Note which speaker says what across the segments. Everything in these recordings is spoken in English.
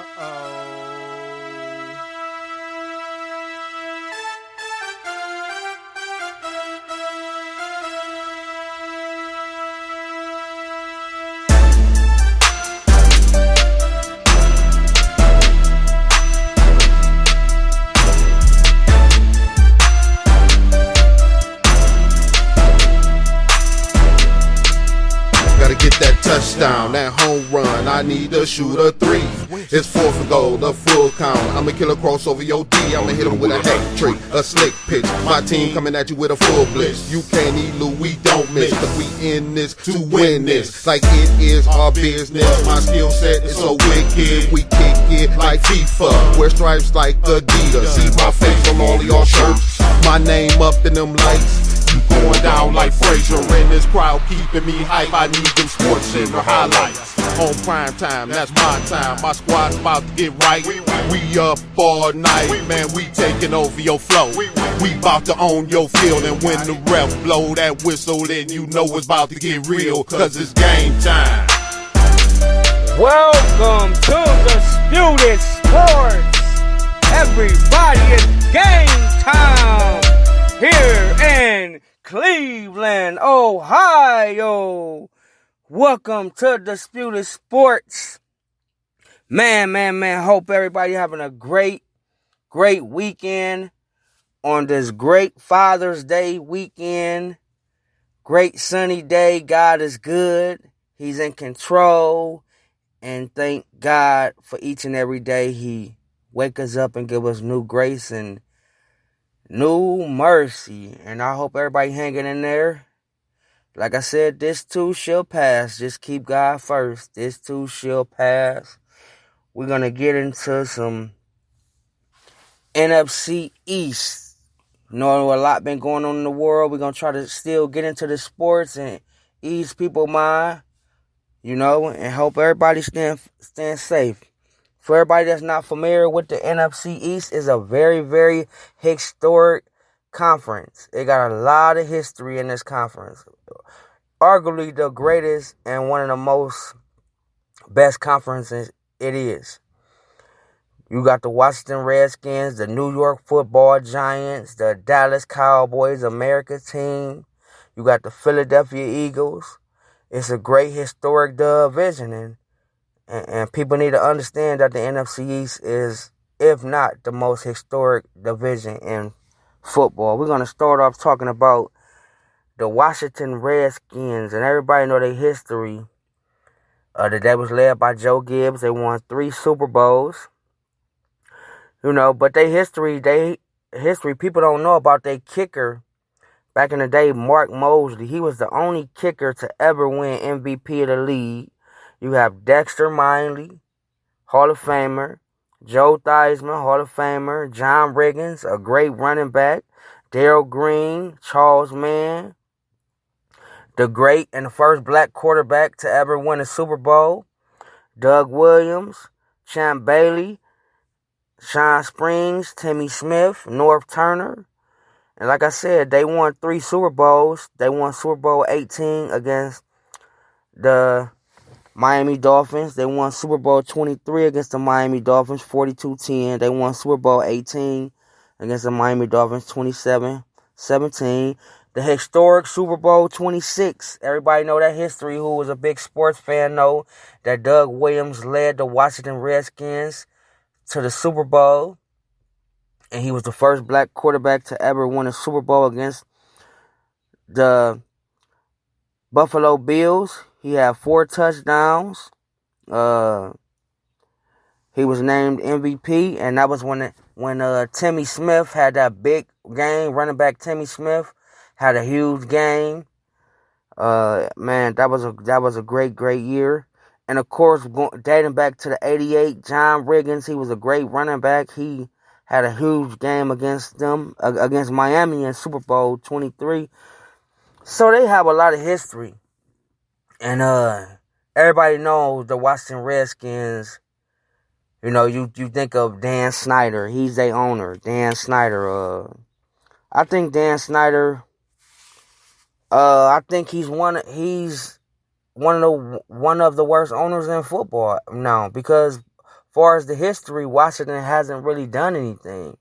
Speaker 1: Gotta get that touchdown, that home run. I need to shoot a three. It's fourth and goal, a full count. I'ma kill a crossover your D. I'ma hit him with a hat trick, a slick pitch. My team coming at you with a full blitz. You can't elude, we don't miss. Cause we in this to win this. Like it is our business. My skill set is so wicked. We kick it like FIFA. Wear stripes like Adidas. See my face on all of y'all shirts. My name up in them lights. You going down like Frazier in this crowd, keeping me hype. I need them Sports Center highlights. On prime time, that's my time. My squad's about to get right. We up all night, man. We taking over your flow. We about to own your field, and when the ref blow that whistle, then you know it's about to get real, cause it's game time.
Speaker 2: Welcome to Disputed Sports. Everybody, it's game time here in Cleveland, Ohio. Welcome to Disputed Sports. Man, hope everybody having a great weekend on this great Father's Day weekend. Great sunny day. God is good. He's in control. And thank God for each and every day He wake us up and give us new grace and new mercy. And I hope everybody hanging in there. Like I said, this too shall pass. Just keep God first. This too shall pass. We're going to get into some NFC East. You know, a lot been going on in the world. We're going to try to still get into the sports and ease people's mind, you know, and hope everybody staying safe. For everybody that's not familiar with the NFC East, is a very, very historic conference. It got a lot of history in this conference. Arguably the greatest and one of the most best conferences it is. You got the Washington Redskins, the New York Football Giants, the Dallas Cowboys, America team. You got the Philadelphia Eagles. It's a great historic division, and people need to understand that the NFC East is, if not the most historic division in football. We're going to start off talking about the Washington Redskins, and everybody know their history. That they was led by Joe Gibbs. They won 3 Super Bowls. You know, but their history, people don't know about their kicker. Back in the day, Mark Mosley, he was the only kicker to ever win MVP of the league. You have Dexter Miley, Hall of Famer, Joe Theismann, Hall of Famer, John Riggins, a great running back, Darrell Green, Charles Mann, the great and the first black quarterback to ever win a Super Bowl, Doug Williams, Champ Bailey, Sean Springs, Timmy Smith, North Turner. And like I said, they won 3 Super Bowls. They won Super Bowl 18 against the Miami Dolphins. They won Super Bowl 23 against the Miami Dolphins, 42-10. They won Super Bowl 18 against the Miami Dolphins, 27-17. The historic Super Bowl 26. Everybody know that history. Who was a big sports fan know that Doug Williams led the Washington Redskins to the Super Bowl. And he was the first black quarterback to ever win a Super Bowl against the Buffalo Bills. He had 4 touchdowns. He was named MVP, and that was when Timmy Smith had that big game. Running back Timmy Smith had a huge game. Man, that was a great year. And of course, dating back to the '88, John Riggins, he was a great running back. He had a huge game against Miami in Super Bowl 23. So they have a lot of history. And everybody knows the Washington Redskins. You know, you think of Dan Snyder. He's their owner. Dan Snyder. I think Dan Snyder, I think he's one of the worst owners in football now, because far as the history, Washington hasn't really done anything.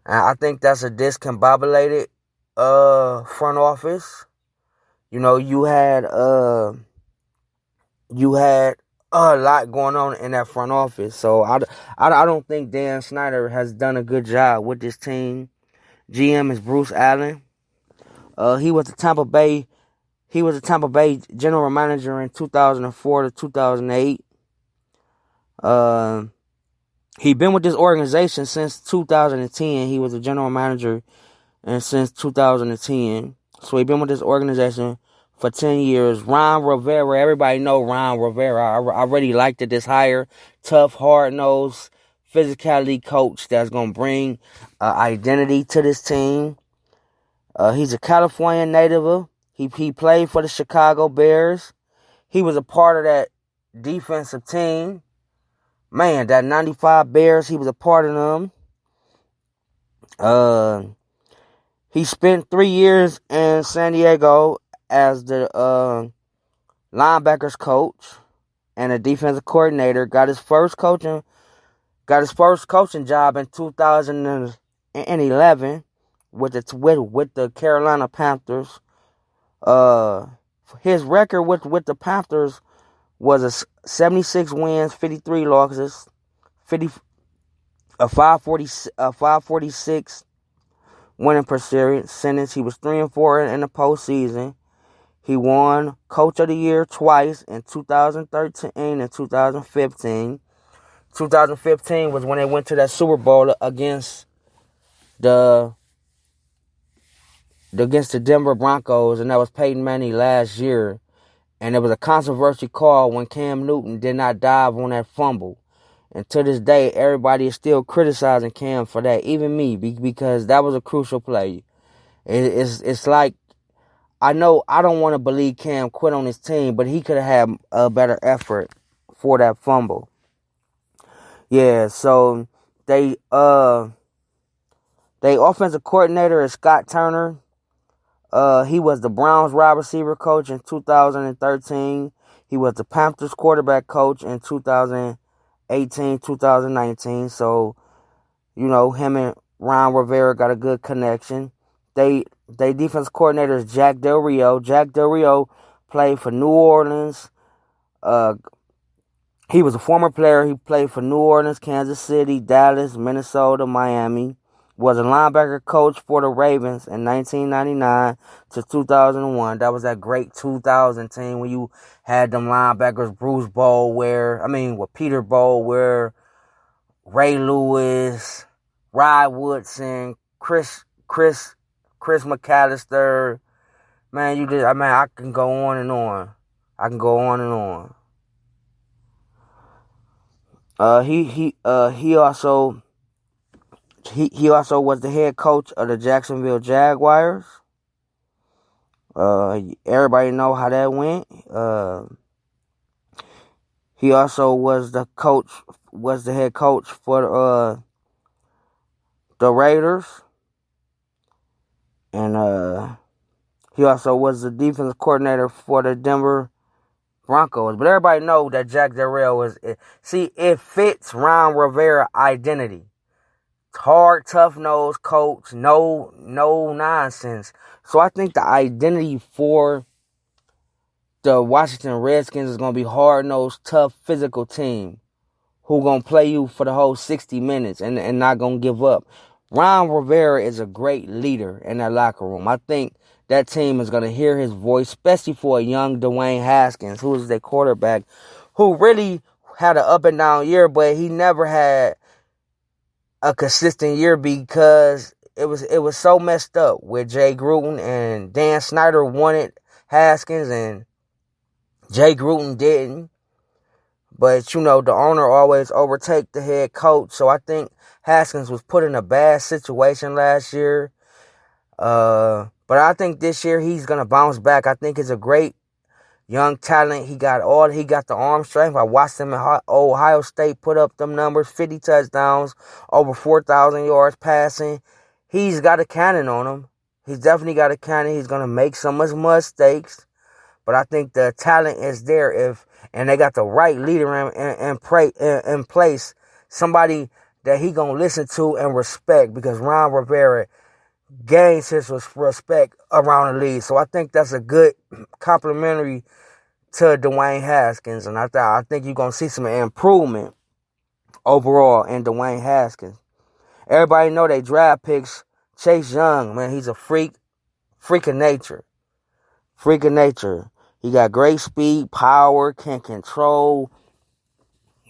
Speaker 2: And I think that's a discombobulated front office. You know, you had a lot going on in that front office. So I don't think Dan Snyder has done a good job with this team. GM is Bruce Allen. He was the Tampa Bay general manager in 2004 to 2008. He been with this organization since 2010. He was a general manager and since 2010. So he been with this organization for 10 years. Ron Rivera, everybody know Ron Rivera. I really liked this hire. Tough, hard-nosed, physicality coach that's going to bring identity to this team. He's a California native. He played for the Chicago Bears. He was a part of that defensive team. Man, that 95 Bears, he was a part of them. He spent 3 years in San Diego as the linebackers coach and a defensive coordinator. Got his first coaching job in 2011 with the Carolina Panthers. His record with the Panthers was a 76 wins, 53 losses, 546 winning percentage. He was 3-4 in the postseason. He won Coach of the Year twice in 2013 and 2015. 2015 was when they went to that Super Bowl against the Denver Broncos, and that was Peyton Manning last year. And it was a controversial call when Cam Newton did not dive on that fumble. And to this day, everybody is still criticizing Cam for that, even me, because that was a crucial play. It's like, I know I don't want to believe Cam quit on his team, but he could have had a better effort for that fumble. Yeah, so they offensive coordinator is Scott Turner. He was the Browns wide receiver coach in 2013. He was the Panthers quarterback coach in 2018, 2019. So, you know, him and Ron Rivera got a good connection. They defense coordinator is Jack Del Rio. Jack Del Rio played for New Orleans. He was a former player. He played for New Orleans, Kansas City, Dallas, Minnesota, Miami. Was a linebacker coach for the Ravens in 1999 to 2001. That was that great 2000 team when you had them linebackers, Peter Boulware, Ray Lewis, Rod Woodson, Chris McAllister. Man, I can go on and on. He also was the head coach of the Jacksonville Jaguars. Everybody know how that went. He also was the head coach for the Raiders. And he also was the defensive coordinator for the Denver Broncos. But everybody know that Jack Del Rio it fits Ron Rivera identity. Hard, tough-nosed coach, no nonsense. So I think the identity for the Washington Redskins is going to be hard-nosed, tough, physical team who going to play you for the whole 60 minutes and not going to give up. Ron Rivera is a great leader in that locker room. I think that team is going to hear his voice, especially for a young Dwayne Haskins, who is their quarterback, who really had an up-and-down year, but he never had a consistent year because it was so messed up with Jay Gruden, and Dan Snyder wanted Haskins and Jay Gruden didn't. But, you know, the owner always overtake the head coach. So I think Haskins was put in a bad situation last year. But I think this year he's going to bounce back. I think he's a great young talent. He got the arm strength. I watched him at Ohio State put up them numbers, 50 touchdowns, over 4,000 yards passing. He's got a cannon on him. He's definitely got a cannon. He's going to make some mistakes. But I think the talent is there. and they got the right leader in place, somebody that he gonna listen to and respect, because Ron Rivera gains his respect around the league. So I think that's a good complimentary to Dwayne Haskins, and I think you're gonna see some improvement overall in Dwayne Haskins. Everybody know they draft picks. Chase Young, man, he's a freak of nature. Freak of nature. He got great speed, power, can control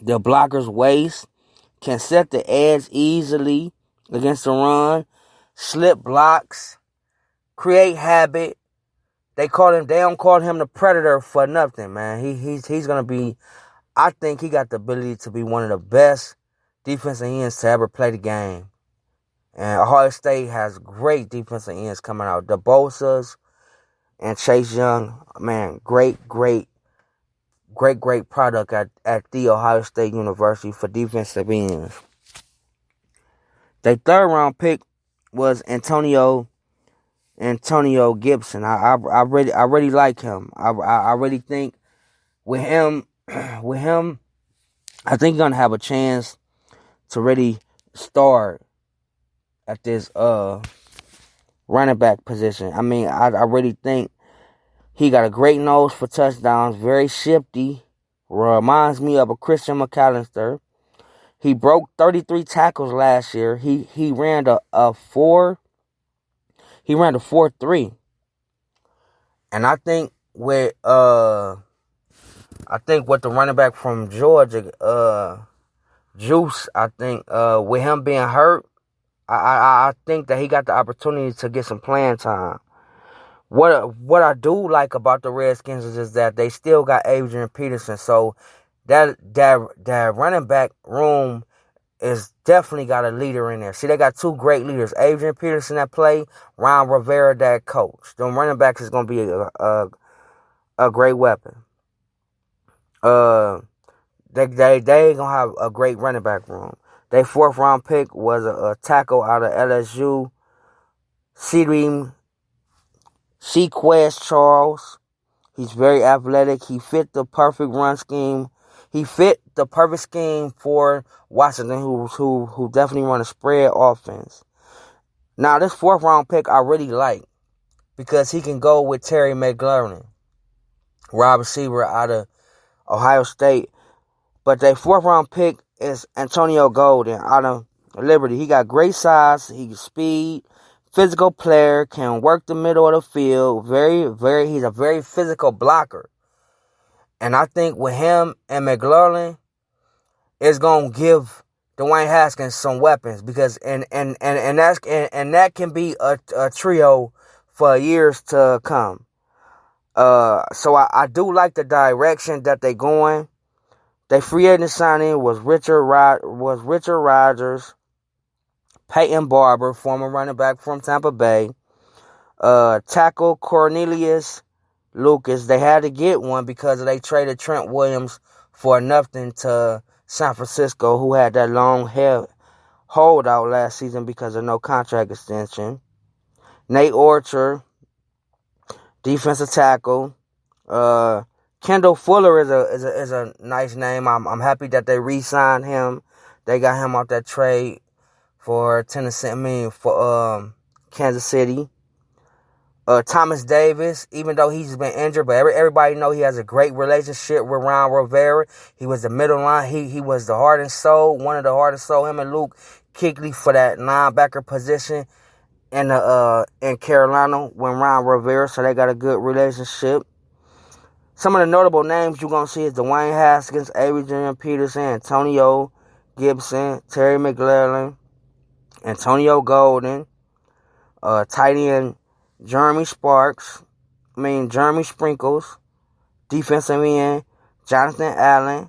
Speaker 2: the blocker's waist, can set the edge easily against the run, slip blocks, create habit. They don't call him the Predator for nothing, man. He's gonna be, I think he got the ability to be one of the best defensive ends to ever play the game. And Ohio State has great defensive ends coming out. The Bosas and Chase Young, man, great product at The Ohio State University for defensive ends. Their third round pick was Antonio Gibson. I really like him. I really think with him, I think he's gonna have a chance to really start at this running back position. I mean, I really think he got a great nose for touchdowns, very shifty, reminds me of a Christian McAllister. He broke 33 tackles last year. He ran a 4.3. And I think with the running back from Georgia, Juice, I think with him being hurt, I think that he got the opportunity to get some playing time. What I do like about the Redskins is that they still got Adrian Peterson, so that running back room is definitely got a leader in there. See, they got two great leaders, Adrian Peterson that play, Ron Rivera that coach. Them running backs is gonna be a great weapon. They gonna have a great running back room. Their fourth round pick was a tackle out of LSU, Sequest Charles. He's very athletic. He fit the perfect run scheme. He fit the perfect scheme for Washington, who definitely run a spread offense. Now, this fourth round pick I really like because he can go with Terry McLaurin, wide receiver out of Ohio State. But their fourth round pick is Antonio Golden out of Liberty. He got great size. He's speed, physical player, can work the middle of the field. He's a very physical blocker. And I think with him and McLaurin, it's gonna give Dwayne Haskins some weapons, because and that can be a trio for years to come. So I do like the direction that they going. Their free agent signing was Richard Rodgers, Peyton Barber, former running back from Tampa Bay, tackle Cornelius Lucas. They had to get one because they traded Trent Williams for nothing to San Francisco, who had that long holdout last season because of no contract extension. Nate Orchard, defensive tackle. Kendall Fuller is a nice name. I'm happy that they re-signed him. They got him off that trade for Kansas City. Thomas Davis, even though he's been injured, but everybody know he has a great relationship with Ron Rivera. He was the middle line. He was the heart and soul, one of the heart and soul. Him and Luke Kuechly for that linebacker position in Carolina when Ron Rivera. So they got a good relationship. Some of the notable names you're going to see is Dwayne Haskins, Adrian Peterson, Antonio Gibson, Terry McLaurin, Antonio Golden, tight end Jeremy Sprinkles, defensive end Jonathan Allen,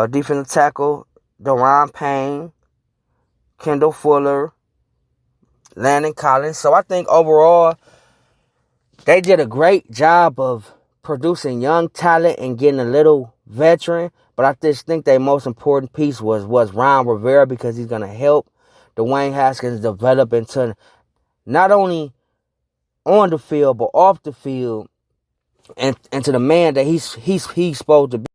Speaker 2: defensive tackle Deron Payne, Kendall Fuller, Landon Collins. So I think overall they did a great job of producing young talent and getting a little veteran. But I just think their most important piece was Ron Rivera, because he's going to help Dwayne Haskins develop into not only on the field but off the field and to the man that he's supposed to be.